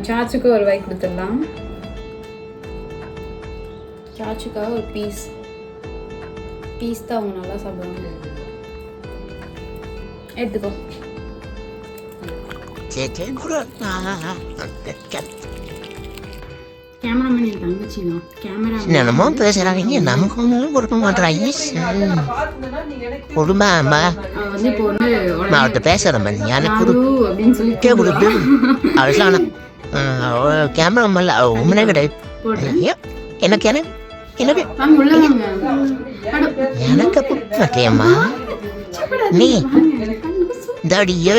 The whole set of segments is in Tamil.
சாச்சுக்கு ஒரு வாய் கொடுத்துடலாம். சாச்சுக்காக ஒரு பீஸ் தான் அவங்க நல்லா சாப்பிடுவாங்க. எடுத்துக்கோ. கேமராமேன் என் தங்கச்சி தான். கேமராமேன் என்னமோ பேசுறாங்க, நமக்கு ஒன்றும் கொடுக்க மாட்டாங்க. கொடுமா வந்து இப்போ வந்து அவர்கிட்ட பேசுறேன் எனக்கு அப்படின்னு சொல்லி கொடுத்து அவள் கேமராமேன் உண்மையே கிடையாது. எனக்கு எனக்கு எனக்கு எனக்கு மாட்டேம்மா நீ தாடியே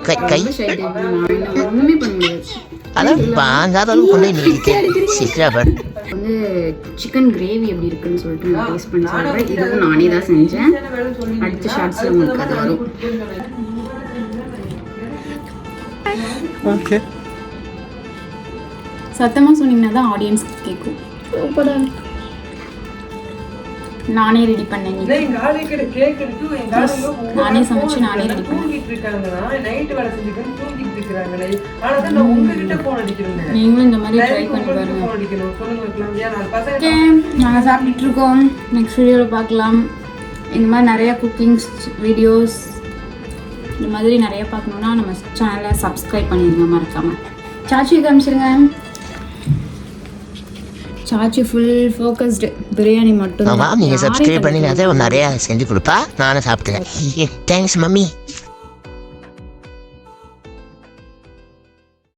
கை கை ஒண்ணுமே பண்ண முடியாது. அதான் வாங்காத அளவுக்கு கொண்டு நீ சிஸ்டர் வந்து சிக்கன் கிரேவி எப்படி இருக்குன்னு சொல்லிட்டு நான் டேஸ்ட் பண்ணி சொல்கிறேன். இதுவும் நானே தான் செஞ்சேன். அடுத்த ஷார்ட்ஸில் உங்களுக்கு அது வரும். ஓகே, சத்தமாக சொன்னீங்கன்னா தான் ஆடியன்ஸ் கேட்கும். சூப்பராக இருக்கு. நானே ரெடி பண்ணேன். நானே சமைச்சு நானே ரெடி பண்ணேன். நீங்களும் இந்த மாதிரி ட்ரை பண்ணி பாருங்க. ஓகே, நாங்கள் சாப்பிட்டுட்டு இருக்கோம். நெக்ஸ்ட் வீடியோவில் பார்க்கலாம். இந்த மாதிரி நிறைய குக்கிங்ஸ் வீடியோஸ் இந்த மாதிரி நிறைய பார்க்கணுன்னா நம்ம சேனலை சப்ஸ்கிரைப் பண்ணிடுங்க மறக்காமல். சாச்சி காமிச்சிருங்க. சாச்சி ஃபுல் ஃபோக்கஸ்டு பிரியாணி மட்டும். நீங்கள் சப்ஸ்கிரைப் பண்ணி அதை நிறையா செஞ்சு கொடுப்பா. நானும் சாப்பிட்டேன். Thanks mummy.